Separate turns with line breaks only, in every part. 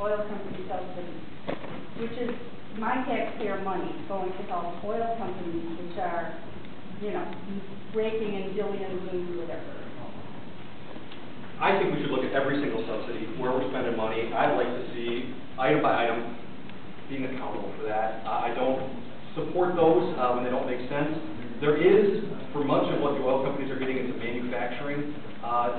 oil company subsidies, which is my taxpayer money going to help oil companies which are, you know, raking in billions and whatever.
I think we should look at every single subsidy, where we're spending money. I'd like to see, item by item, being accountable for that. I don't support those when they don't make sense. There is, for much of what the oil companies are getting, into manufacturing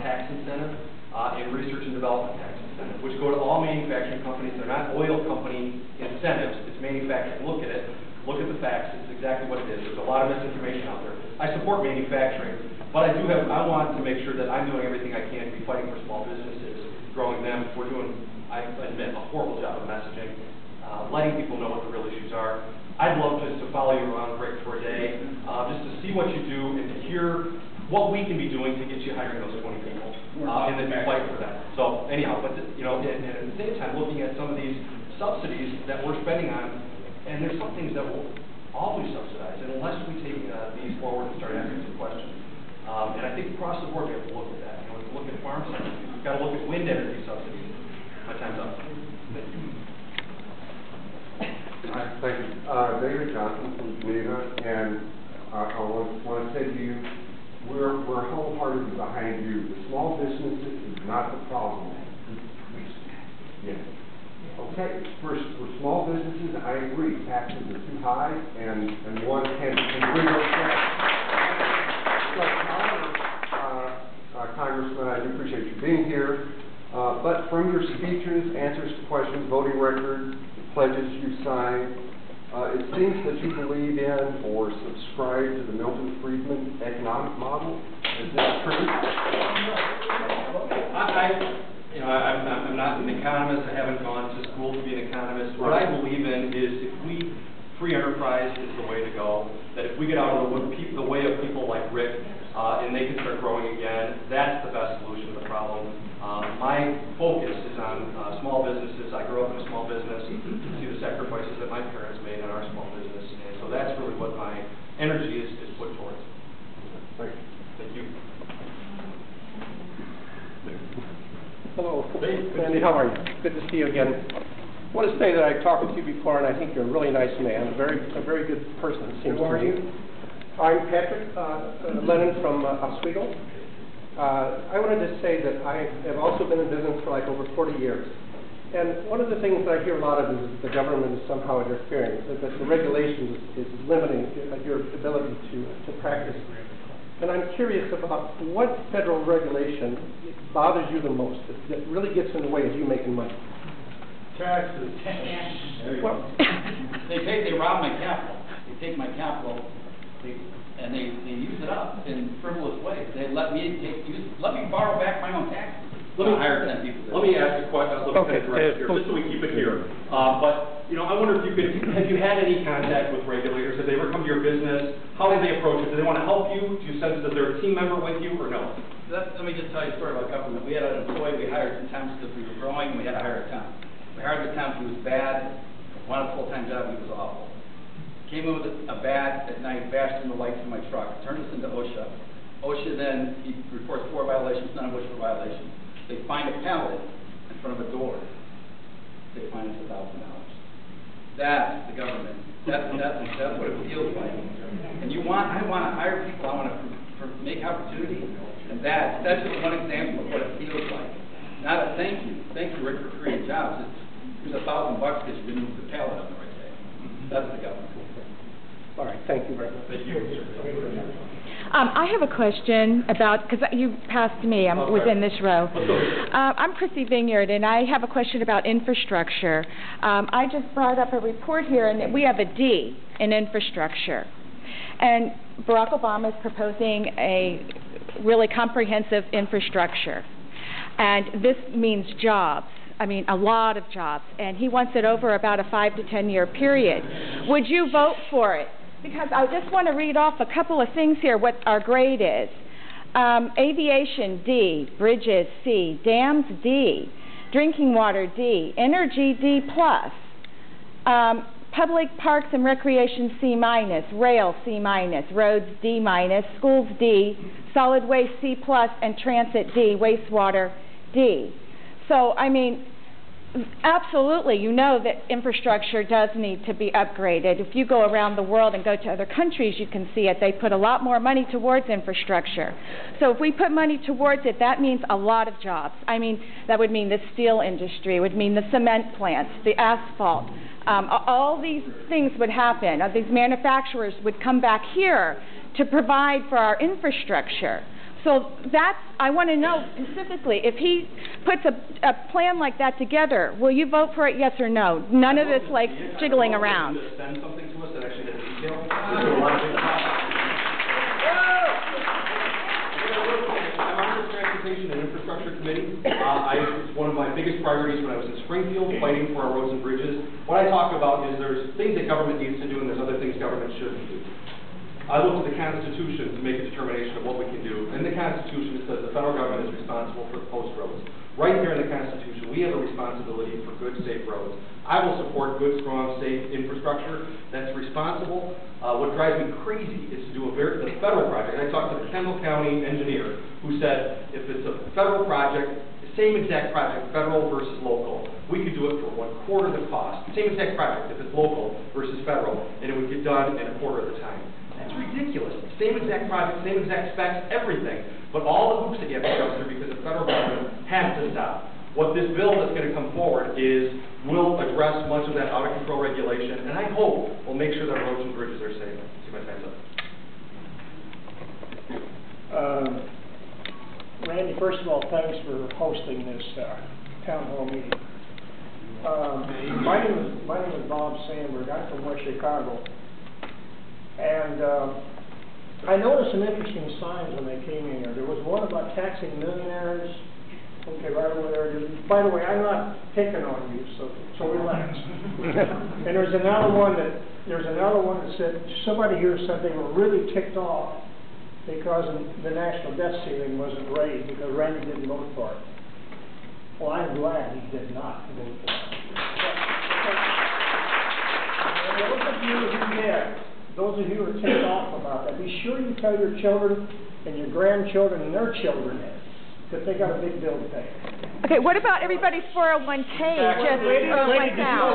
tax incentive and research and development tax incentive, which go to all manufacturing companies. They're not oil company incentives. It's manufacturing. Look at it. Look at the facts. It's exactly what it is. There's a lot of misinformation out there. I support manufacturing, but I want to make sure that I'm doing everything I can to be fighting for small businesses, growing them. We're doing, I admit, a horrible job of messaging, letting people know what the real issues are. I'd love just to follow you around, Rick, for a day, just to see what you do and to hear what we can be doing to get you hiring those 20 people, and then be fighting for that. So anyhow, but you know, and at the same time, looking at some of these subsidies that we're spending on, and there's some things that will always subsidize, and unless we take these forward and start asking some questions. And I think across the board we have to look at that. You know, we have to look at farm subsidies. We've got to look at wind energy subsidies. My time's up. Thank you.
Thank you. David Johnson from Geneva, and I want to say to you, we're wholeheartedly behind you. The small businesses is not the problem. Yeah. Okay. For small businesses, I agree. Taxes are too high, and one can bring those taxes. Congressman, I do appreciate you being here. But from your speeches, answers to questions, voting record, pledges you signed, it seems that you believe in or subscribe to the Milton Friedman economic model. Is that true?
I'm not an economist. I haven't gone to school to be an economist. What I believe in is free enterprise is the way to go. That if we get out of the way of people like Rick, and they can start growing again, that's the best solution to the problem. My focus is on small businesses. I grew up in a small business, see the sacrifices that my parents made in our small business, and so that's really what my energy is put towards.
Thank you.
Thank you.
Hello, Sandy, how are you? Good to see you again. I want to say that I talked with you before, and I think you're a really nice man, a very good person, it seems to me. Who are you? I'm Patrick Lennon from Oswego. I wanted to say that I have also been in business for like over 40 years. And one of the things that I hear a lot of is the government is somehow interfering, that the regulations is limiting your ability to practice. And I'm curious about what federal regulation bothers you the most, that really gets in the way of you making money.
Taxes.
Well,
they rob my capital. They take my capital. And they use it up in frivolous ways. They let me borrow back my own taxes. Let me hire 10 people.
Let me ask a question. Here, just so we keep it here. But you know, I wonder if you could. Have you had any contact with regulators? Have they ever come to your business? How do they approach it? Do they want to help you? Do you sense that they're a team member with you, or no?
Let me just tell you a story about government. We had an employee we hired some temps because we were growing, and we had to hire a temp. We hired the temp. He was bad. Wanted a full-time job. He was awful. Came in with a bat at night, bashed in the lights of my truck, turned us into OSHA. OSHA then, he reports 4 violations, none of which were violations. They find a pallet in front of a door. They fine us $1,000. That's the government. That's what it feels like. And I want to hire people. I want to make opportunity. And that's just one example of what it feels like. Not a thank you, Rick, for creating jobs. Here's $1,000 because you didn't move the pallet on the right day. That's the government.
all right, thank you very much.
Thank you.
I have a question about, because you passed me, I was in this row. I'm Chrissy Vineyard, and I have a question about infrastructure. I just brought up a report here, and we have a D in infrastructure. And Barack Obama is proposing a really comprehensive infrastructure. And this means jobs. I mean, a lot of jobs. And he wants it over about a 5 to 10 year period. Would you vote for it? Because I just want to read off a couple of things here, what our grade is. Aviation, D. Bridges, C. Dams, D. Drinking water, D. Energy, D+. Public parks and recreation, C-. Rail, C-. Roads, D-. Schools, D. Solid waste, C+. And transit, D. Wastewater, D. So, I mean, absolutely, you know that infrastructure does need to be upgraded. If you go around the world and go to other countries, you can see it. They put a lot more money towards infrastructure. So if we put money towards it, that means a lot of jobs. I mean, that would mean the steel industry, would mean the cement plants, the asphalt. All these things would happen. These manufacturers would come back here to provide for our infrastructure. So that's, I want to know specifically, if he puts a plan like that together, will you vote for it, yes or no? None of this like jiggling around.
Send something to us that actually has detail. I'm on the Transportation and Infrastructure Committee. It's one of my biggest priorities when I was in Springfield fighting for our roads and bridges. What I talk about is there's things that government needs to do and there's other things government shouldn't do. I look at the Constitution to make a determination of what we can do. In the Constitution, it says the federal government is responsible for the post roads. Right here in the Constitution, we have a responsibility for good, safe roads. I will support good, strong, safe infrastructure that's responsible. What drives me crazy is to do the federal project. I talked to the Kendall County engineer who said if it's a federal project, same exact project, federal versus local, we could do it for 1/4 the cost. Same exact project if it's local versus federal, and it would get done in 1/4 of the time. That's ridiculous. Same exact project, same exact specs, everything, but all the hoops that you have to jump through because the federal government has to stop. What this bill that's going to come forward will address much of that out of control regulation, and I hope will make sure that roads and bridges are safe. See my time's up.
Randy, first of all, thanks for hosting this town hall meeting. My name is Bob Sandberg. I'm from West Chicago. And I noticed some interesting signs when they came in here. There was one about taxing millionaires. Okay, right over there. By the way, I'm not picking on you, so relax. And there's another one that said, somebody here said they were really ticked off because the national debt ceiling wasn't raised because Randy didn't vote for it. Well, I'm glad he did not vote for it. Those of you who are ticked off about that, be sure you tell your children and your grandchildren and their children that they got a big bill to pay.
Okay, what about everybody's 401k just went down?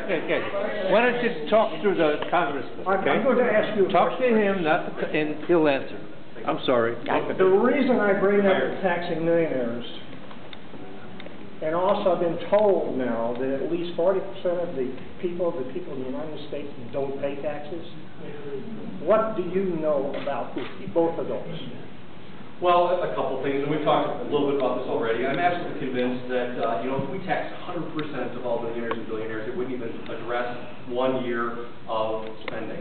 Okay. Why don't you talk through the congressman, okay?
I'm going to ask you a
Talk to
question.
him, and he'll answer. I'm sorry.
The reason I bring up taxing millionaires, and also I've been told now that at least 40% of the people in the United States don't pay taxes. What do you know about both of those?
Well, a couple things, and we've talked a little bit about this already. I'm absolutely convinced that, if we taxed 100% of all millionaires and billionaires, it wouldn't even address 1 year of spending.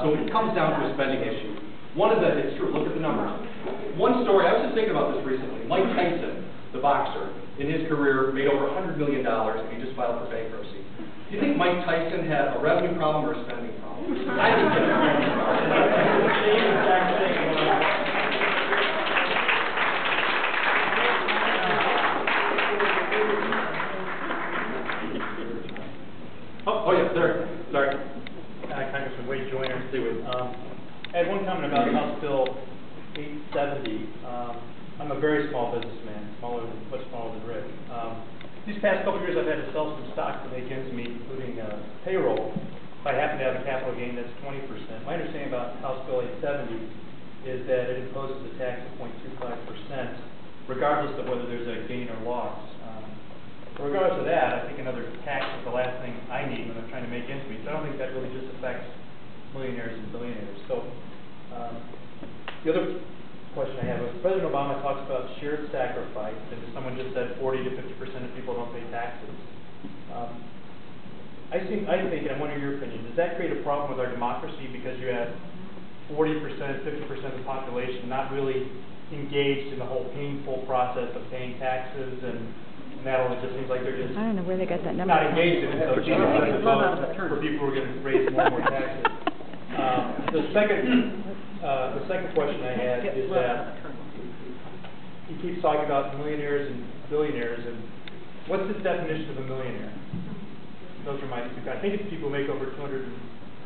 So it comes down to a spending issue. It's true, look at the numbers. One story, I was just thinking about this recently. Mike Tyson, the boxer, in his career made over $100 million and he just filed for bankruptcy. Do you think Mike Tyson had a revenue problem or a spending problem? I think he had a revenue problem. Same exact thing. Oh yeah, there. Sorry.
Congressman Wade Joyner. I had one comment about House Bill 870. I'm a very small businessman, much smaller than Rick. These past couple of years, I've had to sell some stock to make ends meet, including payroll. If I happen to have a capital gain, that's 20%. My understanding about House Bill 870 is that it imposes a tax of 0.25%, regardless of whether there's a gain or loss. Regardless of that, I think another tax is the last thing I need when I'm trying to make ends meet. So I don't think that really just affects millionaires and billionaires. So the other question I have is President Obama talks about shared sacrifice, and someone just said 40 to 50% of people don't pay taxes. I think, and I wonder your opinion, does that create a problem with our democracy because you have 40%, 50% of the population not really engaged in the whole painful process of paying taxes, and that only just seems like they're just
I don't know where they got that number
not
from.
engaged in it, so it's just a vote for people who are going to raise more and more taxes. The second question I had is that he keeps talking about millionaires and billionaires, and what's the definition of a millionaire? Those are my two. I think it's people who make over $250,000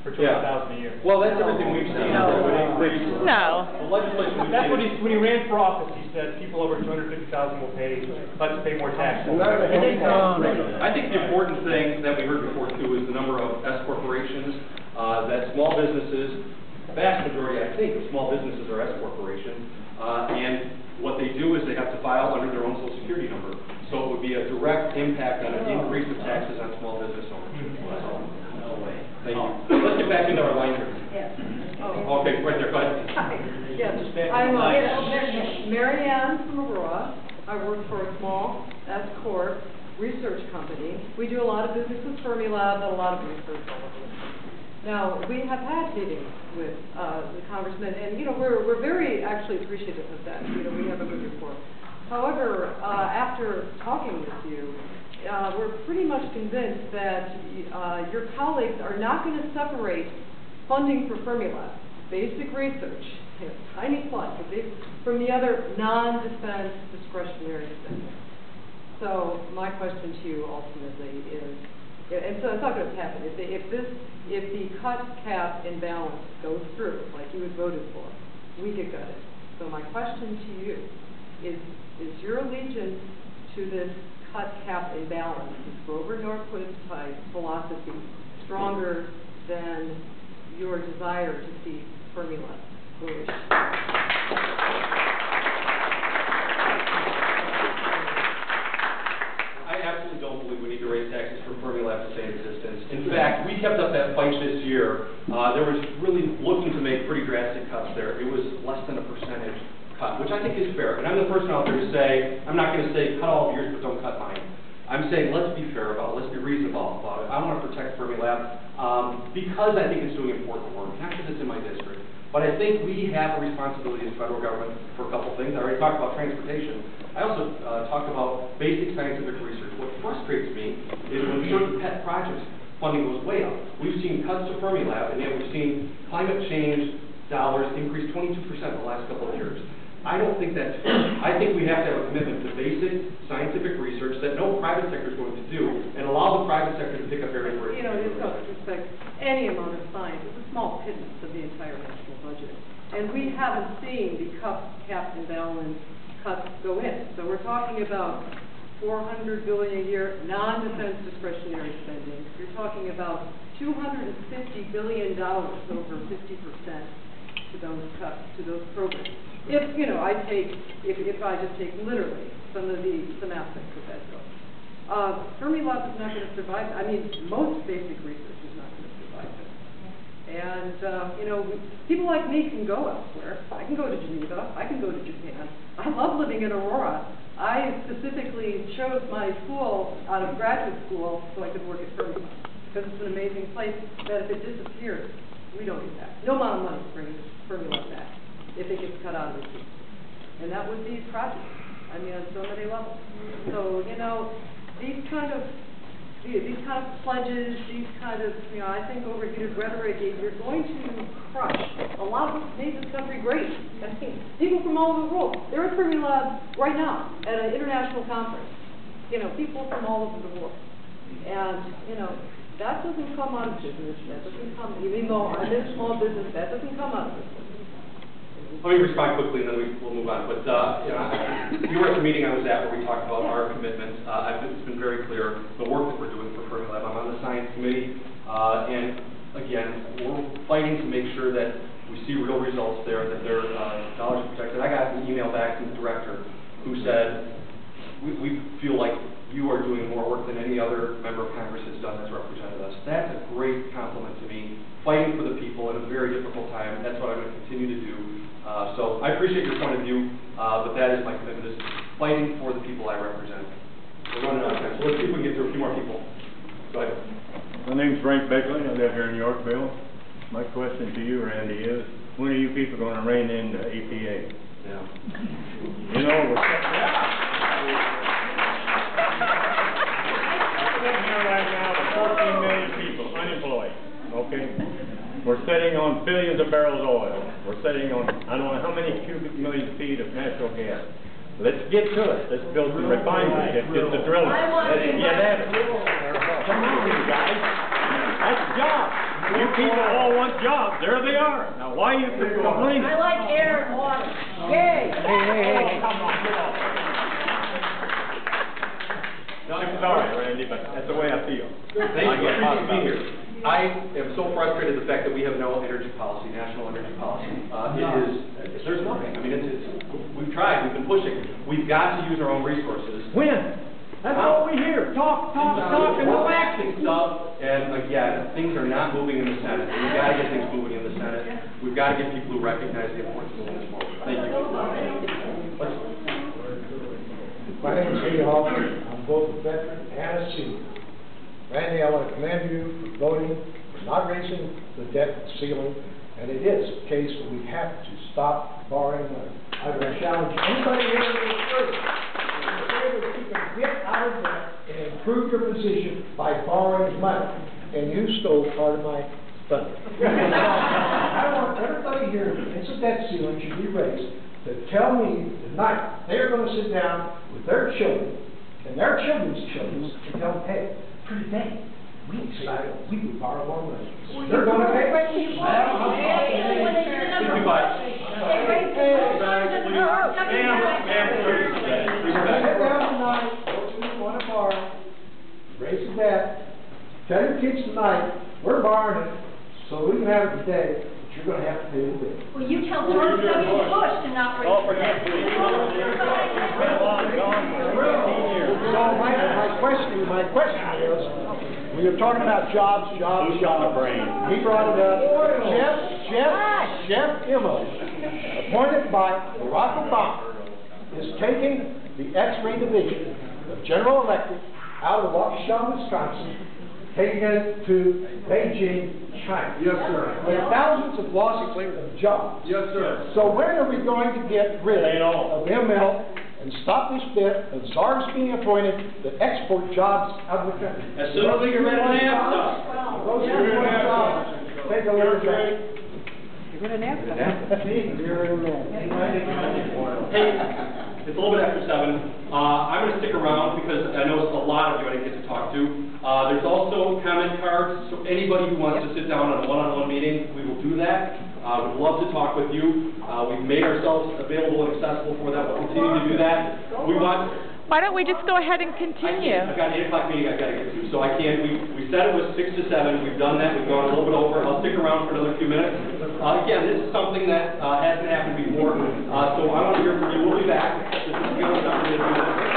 for
Yeah.
$200,000 a year.
Well, that's everything we've seen, that would increase.
No.
The legislation we've
That's
seen.
when he ran for office, he said people over 250,000 will pay, let's pay more taxes.
I think the important thing that we heard before too is the number of S corporations, that small businesses, vast majority, I think, of small businesses are S corporations, and what they do is they have to file under their own Social Security number. So it would be a direct impact on an increase of taxes on small business owners. So,
No way.
thank you. Let's get back into our line here.
Yes.
Okay, right there, go ahead.
Yes, I'm Mary Ann from Aurora. I work for a small S-Corp research company. We do a lot of business with Fermilab and a lot of research all over the place. Now, we have had meetings with the congressman, and, you know, we're very actually appreciative of that. You know, we have a good rapport. However, after talking with you, we're pretty much convinced that your colleagues are not going to separate funding for Fermilab, basic research, tiny plug, from the other non-defense discretionary spending. So my question to you ultimately is, and so it's not going to happen. If the cut cap imbalance goes through, like you had voted for, we get gutted. So my question to you is your allegiance to this cut cap imbalance, this Grover Norquist type philosophy, stronger than your desire to see Fermilab flourish?
I absolutely don't believe we need to raise taxes for Fermilab to stay in existence. In fact, we kept up that fight this year. There was really looking to make pretty drastic cuts there. It was less than a percentage cut, which I think is fair. And I'm the person out there to say, I'm not going to say cut all of yours, but don't cut mine. I'm saying let's be fair about it. Let's be reasonable about it. I want to protect Fermilab because I think it's doing important work, not because it's in my district. But I think we have a responsibility as federal government for a couple things. I already talked about transportation. I also talked about basic scientific research. What frustrates me is when certain pet projects funding goes way up. We've seen cuts to Fermilab, and yet we've seen climate change dollars increase 22% in the last couple of years. I don't think that's fair. I think we have to have a commitment to basic scientific research that no private sector is going to do, and allow the private sector to pick up areas where
you know, it's not respect any amount of science. It's a small pittance of the entire national budget. And we haven't seen the cap imbalance cuts go in. So we're talking about $400 billion a year non-defense discretionary spending. You're talking about $250 billion, over 50% to those cuts, to those programs. If, you know, if I just take literally some aspects of that bill. Fermilab is not going to survive. I mean, most basic research is not going to survive this. And, you know, people like me can go elsewhere. I can go to Geneva. I can go to Japan. I love living in Aurora. I specifically chose my school out of graduate school so I could work at Fermilab, because it's an amazing place that if it disappears, we don't get back. No amount of money brings Fermilab back if it gets cut out of the seat. And that was these projects. I mean, on so many levels. So, you know, these kind of pledges, these kind of, you know, I think overheated rhetoric, you're going to crush a lot of what made this country great. I mean, people from all over the world. They're at Fermilab right now at an international conference. You know, people from all over the world. And, you know, that doesn't come out of business. That doesn't come, even though I'm in a small business, that doesn't come out of business.
Let me respond quickly, and then we'll move on. But you know, you were at the meeting I was at where we talked about our commitment. It's been very clear the work that we're doing for Fermilab. I'm on the science committee, and again, we're fighting to make sure that we see real results there, that their dollars are protected. I got an email back from the director who said, we feel like you are doing more work than any other member of Congress has done that's represented us. That's a great compliment to me. Fighting for the people at a very difficult time, that's what I'm going to continue to do. So I appreciate your point of view, but that is my commitment, is fighting for the people I represent. We're running out of time, so let's see if we can get through a few more people. Go ahead.
My name's Frank Beckley. I live here in Yorkville. My question to you, Randy, is when are you people going to rein in the EPA?
Yeah.
You know, we're sitting here right now with 14 million people unemployed, okay? We're sitting on billions of barrels of oil. We're sitting on, I don't know how many cubic million feet of natural gas. Let's get to it. Let's build some refineries. Let's get the drilling. Let's get at it. Come on, you guys. That's the job. You people all want jobs, there they are. Now, why you complaining?
I like air and water. Yay!
Hey.
No, I'm sorry, Randy, but that's the way I feel.
Thank you, I
get hot
appreciate being
about
here.
it.
I am so frustrated at the fact that we have no energy policy, national energy policy. There's nothing. I mean, we've tried, we've been pushing. We've got to use our own resources.
When? That's all we hear. Talk, and no action.
Stuff, and again, things are not moving in the Senate. We've got to get things moving in the Senate. We've got to get people who recognize the importance of moving this forward. Thank you.
My name is Lee Hultgren. I'm both a veteran and a senior. Randy, I want to commend you for voting for not raising the debt ceiling, and it is a case where we have to stop borrowing money. I would challenge anybody here in this room that you can get out of debt and improve your position by borrowing money, and you stole part of my thunder. I want everybody here who thinks a debt ceiling should be raised to tell me tonight they're going to sit down with their children and their children's children and tell them, hey, for today, we decided we would borrow more money. They're going to pay.
Please be quiet.
Sit down tonight, those who want to borrow, raise the debt, tell your kids tonight, we're borrowing it, so we can have it today, but you're going to have to pay the bill.
Well, you tell George W. Bush to not raise the debt.
So my question is, when you're talking about jobs, he brought it up. Jeff Immelt, appointed by Barack Obama, is taking the X-ray division of General Electric out of Waukesha, Wisconsin, taking it to Beijing, China.
Yes, sir.
With thousands of losses of jobs.
Yes, sir.
So when are we going to get rid of Immelt and stop this bit of czars being appointed that export jobs out of the country?
As soon as we get rid of NAFTA.
Those who want jobs, take a look at that.
Hey, it's a little bit after 7. I'm going to stick around because I know a lot of you I didn't get to talk to. There's also comment cards, so anybody who wants to sit down on a one-on-one meeting, we will do that. We'd love to talk with you. We've made ourselves available and accessible for that. We'll continue to do that.
Why don't we just go ahead and continue?
I've got an 8 o'clock meeting I've got to get to, so I can't. We said it was 6 to 7. We've done that. We've gone a little bit over. I'll stick around for another few minutes. Again, this is something that hasn't happened before, so I want to hear from you. We'll be back. This is the only time we're going to do this.